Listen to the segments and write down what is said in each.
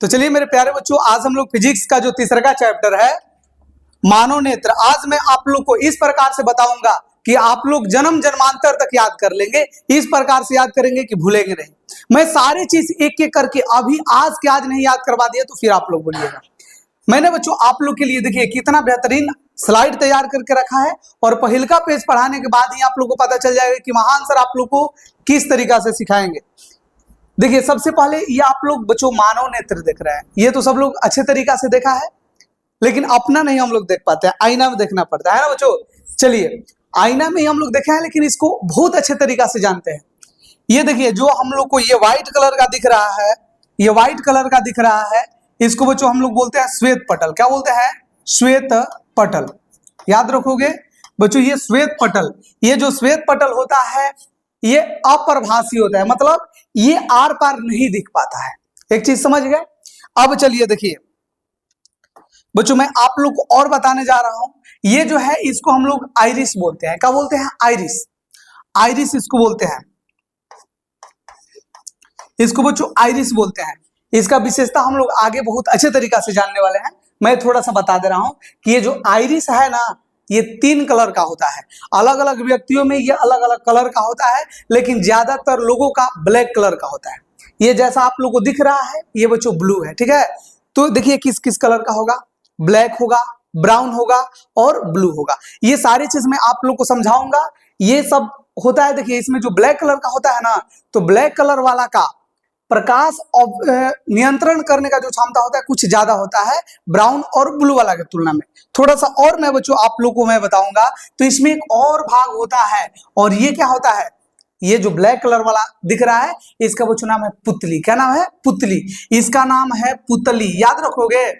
तो चलिए मेरे प्यारे बच्चों, आज हम लोग फिजिक्स का जो तीसरा का चैप्टर है मानव नेत्र, आज मैं आप लोग को इस प्रकार से बताऊंगा कि आप लोग जन्म जन्मांतर तक याद कर लेंगे। इस प्रकार से याद करेंगे कि भूलेंगे नहीं। मैं सारी चीज एक एक करके अभी आज के आज नहीं याद करवा दिया तो फिर आप लोग बोलिएगा। मैंने बच्चों आप लोग के लिए देखिए कितना बेहतरीन स्लाइड तैयार करके रखा है, और पहिलका पेज पढ़ाने के बाद ही आप लोग को पता चल जाएगा कि महान सर आप लोग को किस तरीका से सिखाएंगे। देखिए सबसे पहले ये आप लोग बच्चों मानव नेत्र देख रहे हैं, ये तो सब लोग अच्छे तरीका से देखा है, लेकिन अपना नहीं हम लोग देख पाते हैं, आईना में देखना पड़ता है ना बच्चों। चलिए आईना में ही हम लोग देखे हैं, लेकिन इसको बहुत अच्छे तरीका से जानते हैं। ये देखिए जो हम लोग को ये व्हाइट कलर का दिख रहा है, ये व्हाइट कलर का दिख रहा है, इसको बच्चों हम लोग बोलते हैं श्वेत पटल। क्या बोलते हैं? श्वेत पटल। याद रखोगे बच्चों, ये श्वेत पटल, ये जो श्वेत पटल होता है ये अप्रभासी होता है, मतलब ये आर पार नहीं दिख पाता है। एक चीज समझ गए। अब चलिए देखिए बच्चों, मैं आप लोग को और बताने जा रहा हूं। ये जो है इसको हम लोग आइरिस बोलते हैं। क्या बोलते हैं? आइरिस। आइरिस इसको बोलते हैं, इसको बच्चों आइरिस बोलते हैं। इसका विशेषता हम लोग आगे बहुत अच्छे तरीका से जानने वाले हैं। मैं थोड़ा सा बता दे रहा हूं कि ये जो आइरिस है ना, ये 3 कलर का होता है। अलग अलग व्यक्तियों में ये अलग अलग कलर का होता है, लेकिन ज्यादातर लोगों का ब्लैक कलर का होता है। ये जैसा आप लोगों को दिख रहा है ये बच्चों ब्लू है, ठीक है। तो देखिए किस किस कलर का होगा, ब्लैक होगा, ब्राउन होगा और ब्लू होगा। ये सारी चीज मैं आप लोग को समझाऊंगा। ये सब होता है, देखिए इसमें जो ब्लैक कलर का होता है ना, तो ब्लैक कलर वाला का प्रकाश नियंत्रण करने का जो क्षमता होता है कुछ ज्यादा होता है ब्राउन और ब्लू वाला की तुलना में। थोड़ा सा और मैं बच्चों आप लोग को मैं बताऊंगा। तो इसमें एक और भाग होता है, और ये क्या होता है? ये जो ब्लैक कलर वाला दिख रहा है इसका बच्चों नाम है पुतली। क्या नाम है? पुतली। इसका नाम है पुतली, याद रखोगे।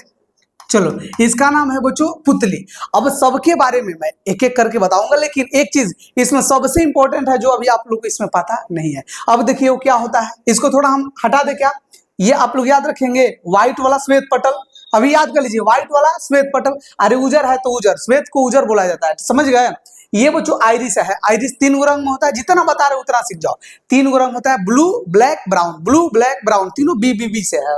चलो इसका नाम है बच्चों पुतली। अब सबके बारे में मैं एक एक करके बताऊंगा, लेकिन एक चीज इसमें सबसे इंपॉर्टेंट है जो अभी आप लोग को इसमें पता नहीं है। अब देखिए वो क्या होता है, इसको थोड़ा हम हटा दे। क्या ये आप लोग याद रखेंगे? व्हाइट वाला श्वेत पटल, अभी याद कर लीजिए, व्हाइट वाला श्वेत पटल। अरे उजर है तो उजर, श्वेत को उजर बोला जाता है, समझ गए। ये बच्चों आइरिस है। आइरिस 3 गो रंग में होता है, जितना बता रहे उतना सीख जाओ। 3 गो रंग होता है, blue black brown, blue black brown, तीनों बी से है।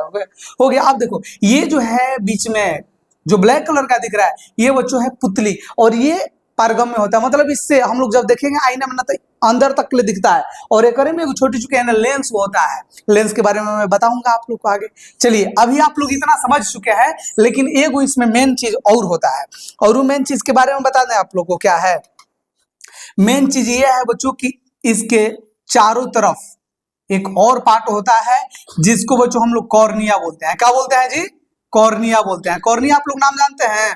हो गया। अब देखो ये जो है बीच में जो ब्लैक कलर का दिख रहा है ये बच्चों है पुतली, और ये पारगम में होता है, मतलब इससे हम लोग जब देखेंगे आईना में ना तो अंदर तक ले दिखता है। और एक में छोटी चुकी है ना लेंस होता है, लेंस के बारे में मैं बताऊंगा आप लोग को आगे। चलिए अभी आप लोग इतना समझ चुके हैं, लेकिन एक इसमें मेन चीज और होता है, और वो मेन चीज के बारे में बता दें आप लोग को। क्या है मेन चीज? ये है बच्चों कि इसके चारों तरफ एक और पार्ट होता है जिसको बच्चों हम लोग कॉर्निया बोलते हैं। क्या बोलते हैं जी? कॉर्निया बोलते हैं। कॉर्निया आप लोग नाम जानते हैं?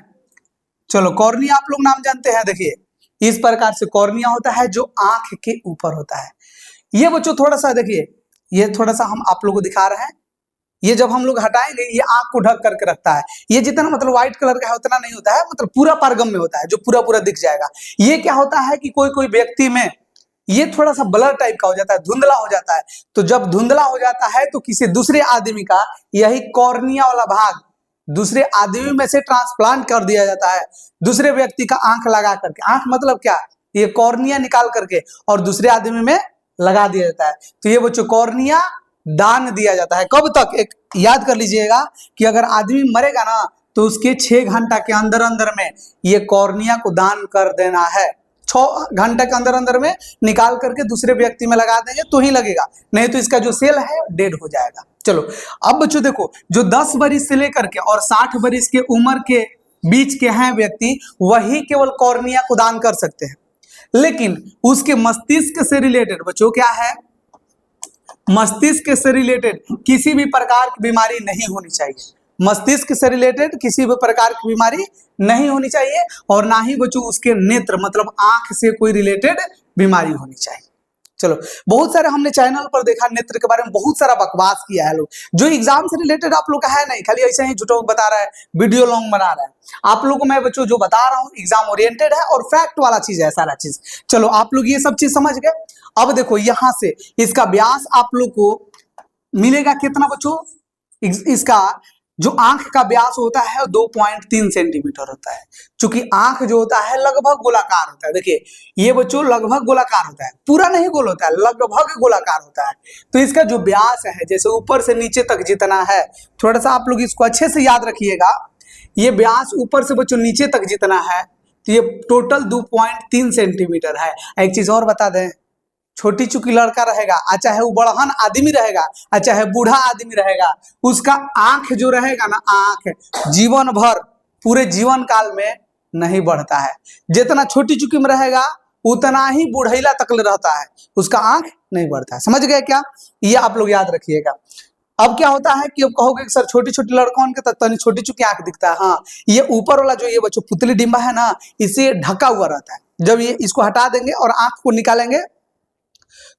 चलो कॉर्निया आप लोग नाम जानते हैं। देखिए इस प्रकार से कॉर्निया होता है जो आंख के ऊपर होता है। ये बच्चों थोड़ा सा देखिए, ये थोड़ा सा हम आप लोगों को दिखा रहे हैं। ये जब हम लोग हटाएंगे ये आंख को ढक करके रखता है। ये जितना मतलब व्हाइट कलर का है उतना नहीं होता है, मतलब पूरा पारगम में होता है जो पूरा पूरा दिख जाएगा। ये क्या होता है कि कोई कोई व्यक्ति में ये थोड़ा सा ब्लर टाइप का हो जाता है, धुंधला हो जाता है। तो जब धुंधला हो जाता है तो किसी दूसरे आदमी का यही कॉर्निया वाला भाग दूसरे आदमी में से ट्रांसप्लांट कर दिया जाता है, दूसरे व्यक्ति का आंख लगा करके। आंख मतलब क्या? ये कॉर्निया निकाल करके और दूसरे आदमी में लगा दिया जाता है। तो ये बच्चों कॉर्निया दान दिया जाता है। कब तक? एक याद कर लीजिएगा कि अगर आदमी मरेगा ना तो उसके 6 घंटा के अंदर अंदर में ये कॉर्निया को दान कर देना है। 6 घंटे के अंदर अंदर में निकाल करके दूसरे व्यक्ति में लगा देंगे तो ही लगेगा, नहीं तो इसका जो सेल है डेड हो जाएगा। चलो अब बच्चों देखो, जो 10 बरिस से लेकर के और 60 बरिस के उम्र के बीच के हैं व्यक्ति, वही केवल कॉर्निया को दान कर सकते हैं। लेकिन उसके मस्तिष्क से रिलेटेड बच्चों क्या है? मस्तिष्क से रिलेटेड किसी भी प्रकार की बीमारी नहीं होनी चाहिए। मस्तिष्क से रिलेटेड किसी भी प्रकार की बीमारी नहीं होनी चाहिए, और ना ही बच्चों उसके नेत्र मतलब आंख से कोई रिलेटेड बीमारी होनी चाहिए। चलो बहुत सारे हमने चैनल पर देखा नेत्र के बारे में, बहुत सारा बकवास किया है लोग, जो एग्जाम से रिलेटेड आप लोग का है नहीं, खाली ऐसे ही झूठों बता रहा है, वीडियो लॉन्ग बना रहा है। आप लोग को मैं बच्चों जो बता रहा हूँ एग्जाम ओरिएंटेड है और फैक्ट वाला चीज है सारा चीज। चलो आप लोग ये सब चीज समझ गए। अब देखो यहां से इसका व्यास आप लोग को मिलेगा कितना बच्चों? इसका जो आंख का व्यास होता है 2.3 सेंटीमीटर होता है। चूंकि आंख जो होता है लगभग गोलाकार होता है, देखिए ये बच्चों लगभग गोलाकार होता है, पूरा नहीं गोल होता है, लगभग गोलाकार होता है। तो इसका जो व्यास है, जैसे ऊपर से नीचे तक जितना है, थोड़ा सा आप लोग इसको अच्छे से याद रखिएगा, ये व्यास ऊपर से बच्चों नीचे तक जितना है, तो ये टोटल 2.3 सेंटीमीटर है। एक चीज और बता दें, छोटी चूंकि लड़का रहेगा, चाहे वो बड़हन आदमी रहेगा, चाहे बूढ़ा आदमी रहेगा, उसका आंख जो रहेगा ना, आंख जीवन भर पूरे जीवन काल में नहीं बढ़ता है। जितना छोटी चूंकि में रहेगा उतना ही बुढ़ैला तक रहता है, उसका आंख नहीं बढ़ता है। समझ गए क्या? ये आप लोग याद रखिएगा। अब क्या होता है कि अब कहोगे कि सर छोटी छोटी लड़कों के तनी छोटी चूंकि आंख दिखता है। हाँ, ये ऊपर वाला जो ये बच्चों पुतली डिम्बा है ना, इसे ढका हुआ रहता है। जब ये इसको हटा देंगे और आंख को निकालेंगे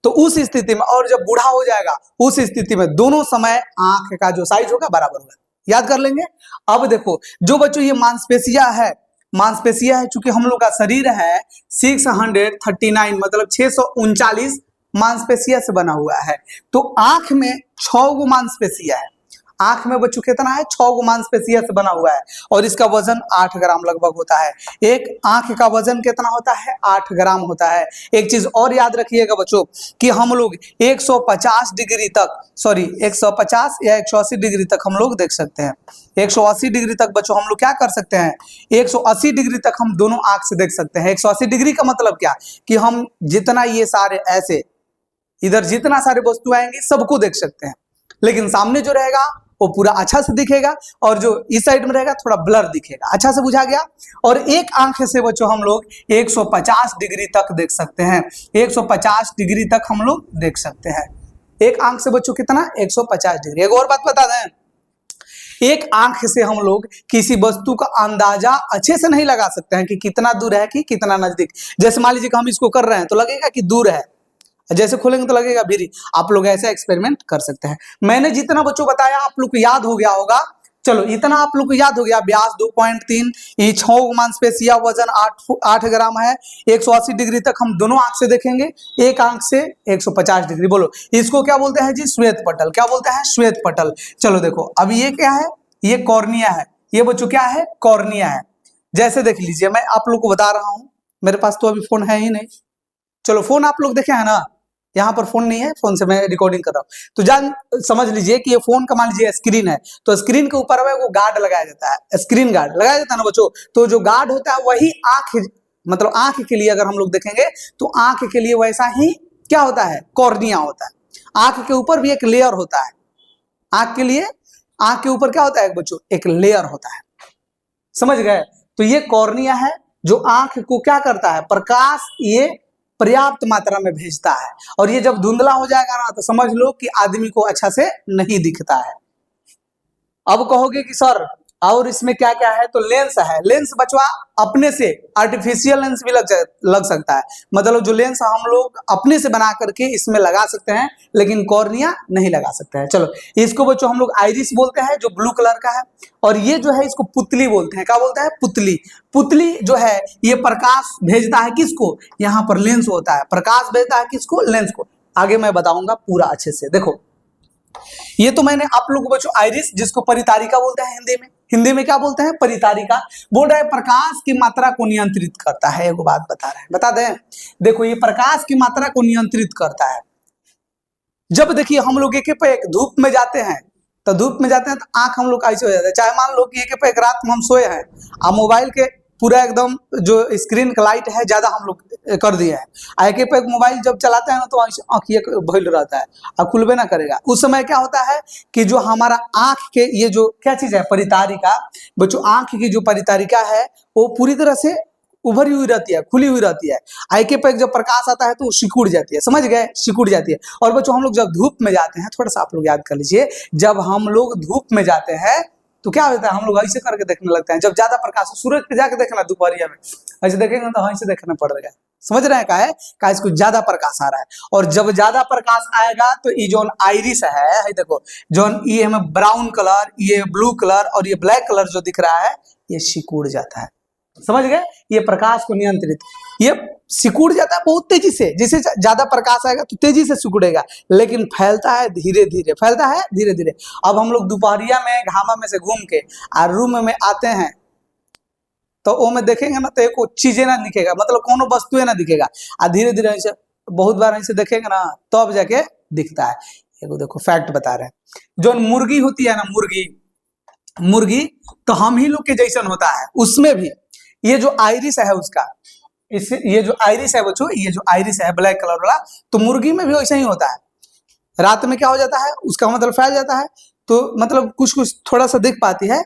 तो उस स्थिति में, और जब बूढ़ा हो जाएगा उस स्थिति में दोनों समय आंख का जो साइज होगा बराबर होगा। याद कर लेंगे। अब देखो जो बच्चों ये मांसपेशियां है, चूंकि हम लोग का शरीर है 639 मतलब 639 मांसपेशिया से बना हुआ है। तो आंख में 6 गो मांसपेशिया है। आंख में बच्चों कितना है? 6 गो मांसपेशिया से बना हुआ है, और इसका वजन 8 ग्राम लगभग होता है। एक आंख का वजन कितना होता है? 8 ग्राम होता है। एक चीज और याद रखिएगा बच्चों कि हम लोग 150 डिग्री तक, सॉरी 150 या 180 डिग्री तक हम लोग देख सकते हैं। 180 डिग्री तक बच्चों हम लोग क्या कर सकते हैं? 180 डिग्री तक हम दोनों आंख से देख सकते हैं। 180 डिग्री का मतलब क्या कि हम जितना ये सारे ऐसे इधर जितना सारे वस्तु आएंगे सबको देख सकते हैं, लेकिन सामने जो रहेगा वो पूरा अच्छा से दिखेगा, और जो इस साइड में रहेगा थोड़ा ब्लर दिखेगा। अच्छा से बुझा गया? और एक आंख से बच्चों हम लोग 150 डिग्री तक देख सकते हैं। 150 डिग्री तक हम लोग देख सकते हैं। एक आंख से बच्चों कितना? 150 डिग्री। एक और बात बता दें, एक आंख से हम लोग किसी वस्तु का अंदाजा अच्छे से नहीं लगा सकते हैं कि कितना दूर है कि कितना नजदीक। जैसे मान लीजिए कि हम इसको कर रहे हैं तो लगेगा कि दूर है, जैसे खोलेंगे तो लगेगा भीरी। आप लोग ऐसा एक्सपेरिमेंट कर सकते हैं। मैंने जितना बच्चों बताया आप लोग को याद हो गया होगा। चलो इतना आप लोग को याद हो गया। व्यास 2.3, ये 6 मांसपेशिया, वजन 8 ग्राम है। 180 डिग्री तक हम दोनों आंख से देखेंगे, एक आंख से 150 डिग्री। बोलो इसको क्या बोलते हैं जी? श्वेत पटल। क्या बोलते हैं? श्वेत पटल। चलो देखो अब ये क्या है? ये कॉर्निया है। ये बच्चों क्या है? कॉर्निया है। जैसे देख लीजिए, मैं आप लोग को बता रहा हूं, मेरे पास तो अभी फोन है ही नहीं। चलो फोन आप लोग देखे है ना, यहाँ पर फोन नहीं है, फोन से मैं रिकॉर्डिंग कर रहा हूँ। तो जान समझ लीजिए कि ये फोन का मान लीजिए स्क्रीन है, तो स्क्रीन के ऊपर में वो गार्ड लगाया जाता है, स्क्रीन गार्ड लगाया जाता है ना बच्चों। तो जो गार्ड होता है वही आंख, मतलब आंख के लिए अगर हम लोग देखेंगे तो आंख के लिए वैसा ही क्या होता है? कॉर्निया होता है। आंख के ऊपर भी एक लेयर होता है। आंख के लिए आंख के ऊपर क्या होता है बच्चों? एक लेयर होता है। समझ गए? तो ये कॉर्निया है जो आंख को क्या करता है? प्रकाश ये पर्याप्त मात्रा में भेजता है, और ये जब धुंधला हो जाएगा ना तो समझ लो कि आदमी को अच्छा से नहीं दिखता है। अब कहोगे कि सर और इसमें क्या क्या है? तो लेंस है। लेंस बचवा अपने से आर्टिफिशियल लेंस भी लग सकता है, मतलब जो लेंस हम लोग अपने से बना करके इसमें लगा सकते हैं, लेकिन कॉर्निया नहीं लगा सकते हैं। चलो इसको बच्चों हम लोग आइरिस बोलते हैं, जो ब्लू कलर का है, और ये जो है इसको पुतली बोलते हैं। क्या बोलते हैं? पुतली। पुतली जो है ये प्रकाश भेजता है किसको? यहाँ पर लेंस होता है, प्रकाश भेजता है किसको? लेंस को। आगे मैं बताऊंगा पूरा अच्छे से। देखो ये तो मैंने आप लोग को बच्चों आइरिस, जिसको परितारिका बोलते हैं हिंदी में। हिंदी में क्या बोलते हैं? परितारिका। बोल रहा है प्रकाश की मात्रा को नियंत्रित करता है। एगो बात बता रहे हैं, बता दें। देखो ये प्रकाश की मात्रा को नियंत्रित करता है। जब देखिए हम लोग एक पे एक धूप में जाते हैं, तो धूप में जाते हैं तो आंख हम लोग ऐसे हो जाता है। चाहे मान लो कि एक पे एक रात में हम सोए हैं, और मोबाइल के पूरा एकदम जो स्क्रीन का लाइट है ज्यादा हम लोग कर दिए हैं, एक पे एक मोबाइल जब चलाते हैं तो आंखिए भइल रहता है और खुलबे ना करेगा। उस समय क्या होता है कि जो हमारा आंख के ये जो क्या चीज है? परितारिका। बच्चों आंख की जो परितारिका है वो पूरी तरह से उभरी हुई रहती है, खुली हुई रहती है। आईके पे जब प्रकाश आता है तो वो सिकुड़ जाती है। समझ गए? सिकुड़ जाती है। और बच्चों हम लोग जब धूप में जाते हैं, थोड़ा सा आप लोग याद कर लीजिए, जब हम लोग धूप में जाते हैं तो क्या होता है? हम लोग ऐसे करके देखने लगते हैं। जब ज्यादा प्रकाश, सूरज पे जाके देखना दोपहरिया में ऐसे देखेंगे तो ऐसे देखना पड़ेगा। समझ रहे हैं? का है का इसको ज्यादा प्रकाश आ रहा है, और जब ज्यादा प्रकाश आएगा तो ये जो आइरिस है, देखो जो ये हमें ब्राउन कलर, ये ब्लू कलर और ये ब्लैक कलर जो दिख रहा है, ये सिकुड़ जाता है। समझ गए, ये प्रकाश को नियंत्रित, ये सिकुड़ जाता है बहुत तेजी से, जिसे ज्यादा प्रकाश आएगा तो तेजी से सिकुड़ेगा, लेकिन फैलता है धीरे धीरे, फैलता है धीरे धीरे। अब हम लोग दोपहरिया में घामा में से घूम के और रूम में आते हैं तो वो में देखेंगे ना तो एक चीजें ना दिखेगा, मतलब कोनो वस्तुएं ना दिखेगा, और धीरे धीरे ऐसे बहुत बार ऐसे देखेंगे ना तब जाके दिखता है। एगो देखो फैक्ट बता रहे हैं, जो मुर्गी होती है ना, मुर्गी तो हम ही लोग के जैसन होता है, उसमें भी ये जो आइरिस है उसका, इस ये जो आइरिस है बच्चों, ये जो आइरिस है ब्लैक कलर वाला, तो मुर्गी में भी वैसा ही होता है। रात में क्या हो जाता है उसका मतलब फैल जाता है, तो मतलब कुछ कुछ थोड़ा सा दिख पाती है,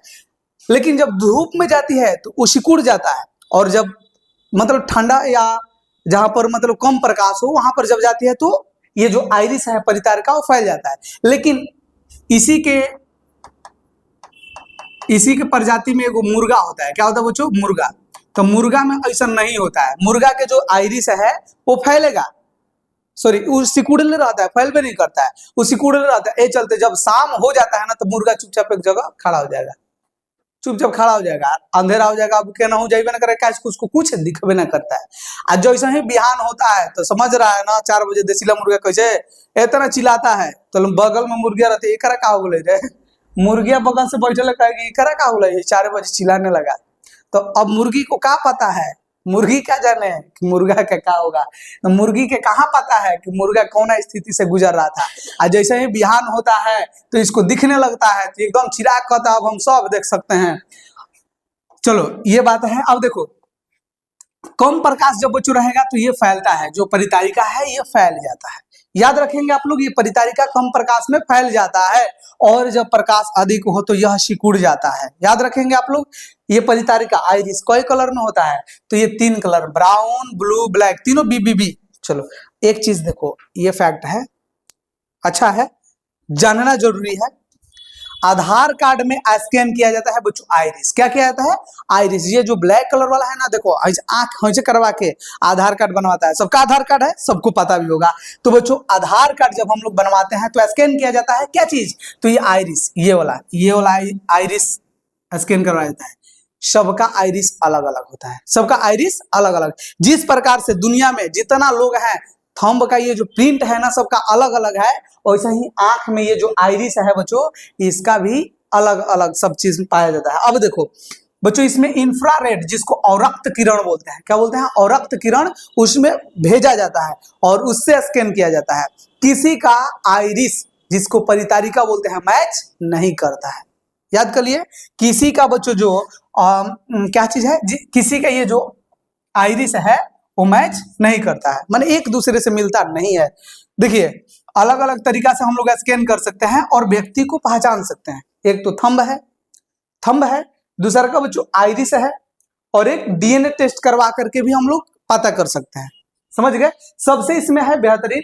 लेकिन जब धूप में जाती है तो वो सिकुड़ जाता है, और जब मतलब ठंडा या जहां पर मतलब कम प्रकाश हो वहां पर जब जाती है तो ये जो आइरिस है परितारिका वो फैल जाता है। लेकिन इसी के प्रजाति में एगो मुर्गा होता है, क्या होता है बच्चों, मुर्गा। तो मुर्गा में ऐसा नहीं होता है, मुर्गा के जो आइरिस है वो फैलेगा, सॉरी वो सिकुड़ले रहता है, फैल भी नहीं करता है, वो सिकुड़ले रहता है। ये चलते जब शाम हो जाता है ना तो मुर्गा चुपचाप एक जगह खड़ा हो जाएगा, चुपचाप खड़ा हो जाएगा, अंधेरा हो जाएगा, अब क्या ना हो जाए ना करेगा, उसको कुछ दिखबे ना करता है। आज जैसे ही बिहान होता है तो समझ रहा है ना 4 बजे देसीला मुर्गा कैसे इतना चिल्लाता है, तो बगल में मुर्गिया रहती है, एकरा का बोले रे, मुर्गिया बगल से बैठे कहेगी एकरा का बोले 4 बजे चिल्लाने लगा। तो अब मुर्गी को क्या पता है, मुर्गी क्या जाने कि मुर्गा का क्या होगा, तो मुर्गी के कहाँ पता है कि मुर्गा कौन स्थिति से गुजर रहा था। और जैसे ही बिहान होता है तो इसको दिखने लगता है, तो एकदम चिराग कहता, अब हम सब देख सकते हैं। चलो ये बात है। अब देखो कम प्रकाश जब बच्चों रहेगा तो ये फैलता है, जो परितारिका है ये फैल जाता है। याद रखेंगे आप लोग, ये परितारिका कम प्रकाश में फैल जाता है, और जब प्रकाश अधिक हो तो यह सिकुड़ जाता है। याद रखेंगे आप लोग, ये परितारिका आइरिस कई कलर में होता है, तो ये 3 कलर, ब्राउन ब्लू ब्लैक, तीनों बीबीबी। चलो एक चीज देखो, ये फैक्ट है, अच्छा है, जानना जरूरी है। आधार कार्ड में स्कैन किया जाता है बच्चों आइरिस, क्या किया जाता है, आइरिस। ये जो ब्लैक कलर वाला है ना, देखो आंख ऐसे करवा के आधार कार्ड बनवाता है, सबका आधार कार्ड है, सबको पता भी होगा। तो बच्चों आधार कार्ड जब हम लोग बनवाते हैं तो स्कैन किया जाता है क्या चीज, तो ये आइरिस, ये वाला आइरिस स्कैन करवाया जाता है। सबका आइरिस अलग अलग होता है, सबका आइरिस अलग अलग। जिस प्रकार से दुनिया में जितना लोग हैं थंब का ये जो प्रिंट है ना सबका अलग अलग है, वैसा ही आंख में ये जो आइरिस है बच्चों इसका भी अलग अलग सब चीज पाया जाता है। अब देखो बच्चों, इसमें इंफ्रारेड जिसको औरक्त किरण बोलते हैं, क्या बोलते हैं, औरक्त किरण, उसमें भेजा जाता है और उससे स्कैन किया जाता है। किसी का आइरिस जिसको परितारिका बोलते हैं मैच नहीं करता है। याद कर लिए, किसी का बच्चों जो क्या चीज है, किसी का ये जो आइरिस है वो मैच नहीं करता है, माने एक दूसरे से मिलता नहीं है। देखिए अलग अलग तरीका से हम लोग स्कैन कर सकते हैं और व्यक्ति को पहचान सकते हैं। एक तो थंब है, दूसरा का बच्चों आइरिस है, और एक डीएनए टेस्ट करवा करके भी हम लोग पता कर सकते हैं। समझ गए, सबसे इसमें है बेहतरीन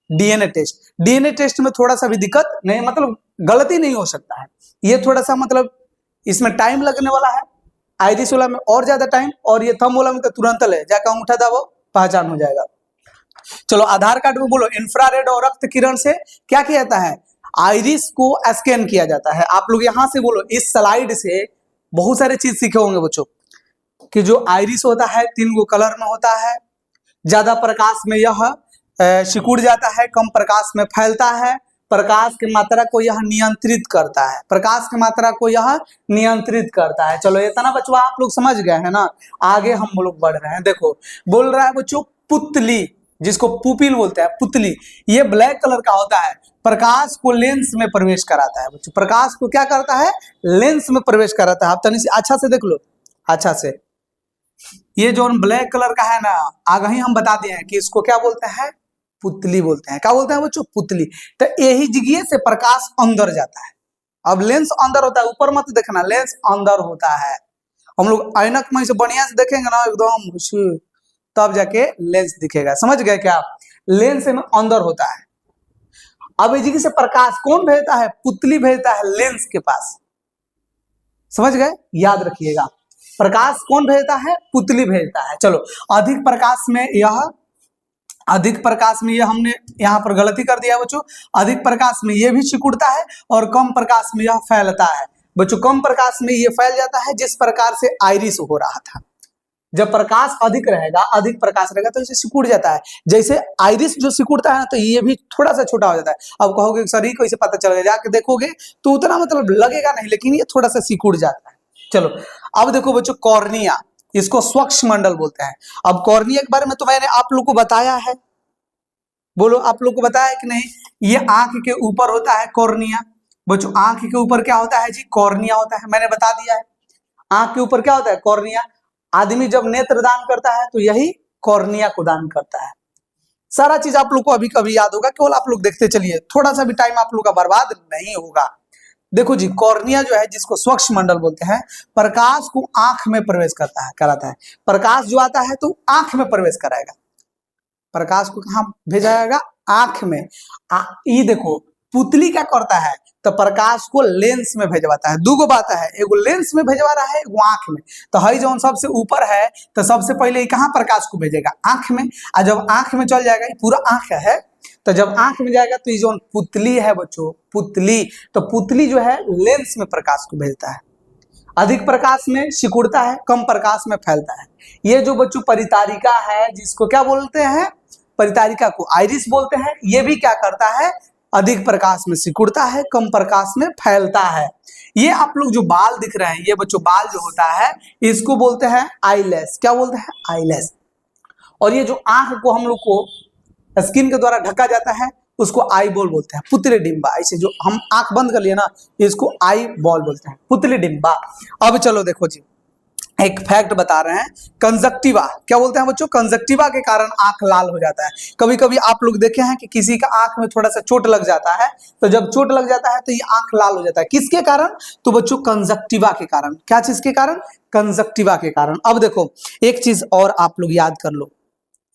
डीएनए टेस्ट। डीएनए टेस्ट में थोड़ा सा भी दिक्कत नहीं, मतलब गलती नहीं हो सकता है, ये थोड़ा सा मतलब इसमें टाइम लगने वाला है, आइरिस वाला में और ज्यादा टाइम, और ये थंब वाला में तो तुरंत ले जाकर अंगूठा दबाओ पहचान हो जाएगा। चलो आधार कार्ड में बोलो, इंफ्रारेड और रक्त किरण से क्या किया जाता है, आइरिस को स्कैन किया जाता है। आप लोग यहां से बोलो, इस स्लाइड से बहुत सारे चीज सीखे होंगे बच्चों, कि जो आइरिस होता है 3 गो कलर में होता है, ज्यादा प्रकाश में यह सिकुड़ जाता है, कम प्रकाश में फैलता है, प्रकाश की मात्रा को यह नियंत्रित करता है, प्रकाश की मात्रा को यह नियंत्रित करता है। चलो इतना बच्चों आप लोग समझ गए हैं ना, आगे हम लोग बढ़ रहे हैं। देखो बोल रहा है बच्चों पुतली, जिसको पुपिल बोलते हैं, पुतली, ये ब्लैक कलर का होता है, प्रकाश को लेंस में प्रवेश कराता है बच्चों, प्रकाश को क्या करता है, लेंस में प्रवेश कराता है। आप तनी अच्छा से देख लो, अच्छा से, ये जो ब्लैक कलर का है ना, आगे ही हम बता दिए हैं कि इसको क्या बोलते हैं, पुतली बोलते हैं। क्या बोलते हैं बच्चों, पुतली। तो यही जगह से प्रकाश अंदर जाता है। अब लेंस अंदर होता है, ऊपर मत देखना, लेंस अंदर होता है। हम लोग ऐनक में से बढ़िया से देखेंगे ना एकदम, तब जाके लेंस दिखेगा। समझ गए क्या, लेंस में अंदर होता है। अब इस जगह से प्रकाश कौन भेजता है, पुतली भेजता है लेंस के पास। समझ गए, याद रखिएगा, प्रकाश कौन भेजता है, पुतली भेजता है। चलो अधिक प्रकाश में यह हमने यहाँ पर गलती कर दिया बच्चों, अधिक प्रकाश में यह भी सिकुड़ता है और कम प्रकाश में यह फैलता है। बच्चों कम प्रकाश में यह फैल जाता है जिस प्रकार से आइरिस हो रहा था। जब प्रकाश अधिक रहेगा, अधिक प्रकाश रहेगा तो इसे सिकुड़ जाता है। जैसे आइरिस जो सिकुड़ता है ना, तो ये भी थोड़ा सा छोटा हो जाता है। अब कहोगे सर को इसे पता चलेगा, जाके देखोगे तो उतना मतलब लगेगा नहीं, लेकिन ये थोड़ा सा सिकुड़ जाता है। चलो अब देखो बच्चों, कॉर्निया, इसको स्वच्छ मंडल बोलते हैं। अब कॉर्निया के बारे में तो मैंने आप लोग को बताया है, बोलो आप लोग को बताया है कि नहीं? ये आंख के ऊपर होता है कॉर्निया। बच्चों आंख के ऊपर क्या होता है जी? कॉर्निया होता है, मैंने बता दिया है। आंख के ऊपर क्या होता है? कॉर्निया। आदमी जब नेत्र दान करता है तो यही कॉर्निया को दान करता है। सारा चीज आप लोग को अभी कभी याद होगा, केवल आप लोग देखते चलिए, थोड़ा सा भी टाइम आप लोग का बर्बाद नहीं होगा। देखो जी, कॉर्निया जो है, जिसको स्वच्छ मंडल बोलते हैं, प्रकाश को आंख में प्रवेश कराता है। प्रकाश जो आता है तो आंख में प्रवेश कराएगा। प्रकाश को कहाँ भेजाएगा? आंख में। ये देखो पुतली क्या करता है, तो प्रकाश को लेंस में भेजवाता है। दो बात है, एगो लेंस में भेजवा रहा है, एगो आंख में। तो हई जो सबसे ऊपर है, तो सबसे पहले ये कहाँ प्रकाश को भेजेगा? आंख में। और जब आंख में चल जाएगा, ये पूरा आंख है, तो जब आंख में जाएगा तो ये जो पुतली है बच्चों, पुतली, तो पुतली जो है लेंस में प्रकाश को भेजता है। अधिक प्रकाश में सिकुड़ता है, कम प्रकाश में फैलता है। ये जो बच्चों परितारिका है, जिसको क्या बोलते हैं? परितारिका को आइरिस बोलते हैं। ये भी क्या करता है? अधिक प्रकाश में सिकुड़ता है, कम प्रकाश में फैलता है। ये आप लोग जो बाल दिख रहे हैं, ये बच्चों बाल जो होता है, इसको बोलते हैं आईलेस। क्या बोलते हैं? आईलेस। और ये जो आंख को हम लोग को स्किन के द्वारा ढका जाता है, उसको आई बॉल बोलते हैं, पुतली डिंबा। ऐसे जो हम आंख बंद कर लिए ना, इसको आई बॉल बोलते हैं, पुतली डिंबा। अब चलो देखो जी, एक फैक्ट बता रहे हैं। कंजक्टिवा क्या बोलते हैं बच्चों? कंजक्टिवा के कारण आंख लाल हो जाता है। कभी कभी आप लोग देखे हैं कि किसी का आंख में थोड़ा सा चोट लग जाता है, तो जब चोट लग जाता है तो ये आंख लाल हो जाता है। किसके कारण? तो बच्चों कंजक्टिवा के कारण। क्या चीज के कारण? कंजक्टिवा के कारण। अब देखो एक चीज और आप लोग याद कर लो,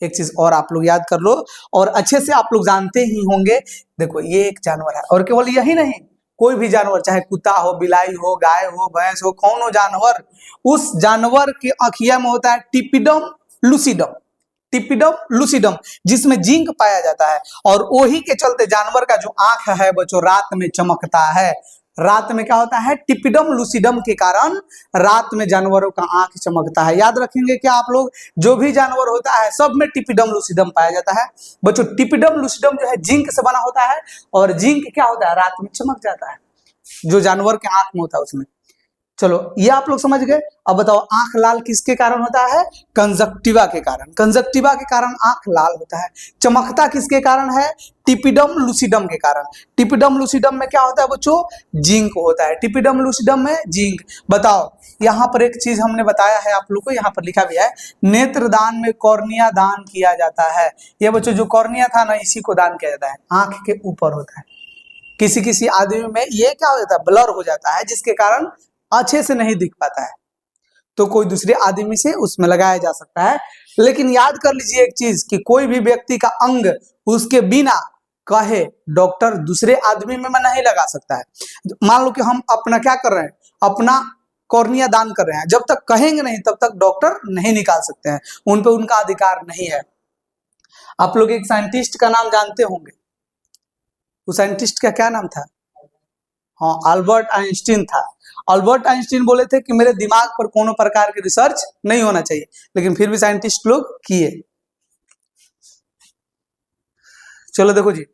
एक चीज और आप लोग याद कर लो, और अच्छे से आप लोग जानते ही होंगे। देखो ये एक जानवर है, और केवल यही नहीं, कोई भी जानवर, चाहे कुत्ता हो, बिलाई हो, गाय हो, भैंस हो, कौन हो जानवर, उस जानवर के आँखिया में होता है टिपिडम लूसिडम। टिपिडम लूसिडम, जिसमें जिंक पाया जाता है, और वही के चलते जानवर का जो आंख है बच्चों रात में चमकता है। रात में क्या होता है? टिपिडम लूसिडम के कारण रात में जानवरों का आंख चमकता है। याद रखेंगे क्या आप लोग? जो भी जानवर होता है सब में टिपिडम लूसिडम पाया जाता है। बच्चों टिपिडम लूसिडम जो है जिंक से बना होता है, और जिंक क्या होता है? रात में चमक जाता है, जो जानवर के आंख में होता है उसमें। चलो ये आप लोग समझ गए। अब बताओ आंख लाल किसके कारण होता है? कंजक्टिवा के कारण। कंजक्टिवा के कारण आंख लाल होता है। चमकता किसके कारण है? टिपिडम लूसिडम के कारण। टिपिडम लूसिडम में क्या होता है बच्चों? जिंक होता है। टिपिडम लूसिडम में जिंक। बताओ यहाँ पर एक चीज हमने बताया है आप लोग को, यहाँ पर लिखा भी है, नेत्रदान में कॉर्निया दान किया जाता है। ये बच्चों जो कॉर्निया था ना, इसी को दान किया जाता है। आंख के ऊपर होता है। किसी किसी आदमी में ये क्या हो जाता है? ब्लर हो जाता है, जिसके कारण अच्छे से नहीं दिख पाता है, तो कोई दूसरे आदमी से उसमें लगाया जा सकता है। लेकिन याद कर लीजिए एक चीज, कि कोई भी व्यक्ति का अंग उसके बिना कहे डॉक्टर दूसरे आदमी में नहीं लगा सकता है। मान लो कि हम अपना क्या कर रहे हैं, अपना कॉर्निया दान कर रहे हैं, जब तक कहेंगे नहीं तब तक डॉक्टर नहीं निकाल सकते हैं, उन पे उनका अधिकार नहीं है। आप लोग एक साइंटिस्ट का नाम जानते होंगे, उस साइंटिस्ट का क्या नाम था? हाँ, अल्बर्ट आइंस्टीन था। अल्बर्ट आइंस्टीन बोले थे कि मेरे दिमाग पर कोनो प्रकार के रिसर्च नहीं होना चाहिए, लेकिन फिर भी साइंटिस्ट लोग किए। चलो देखो जी,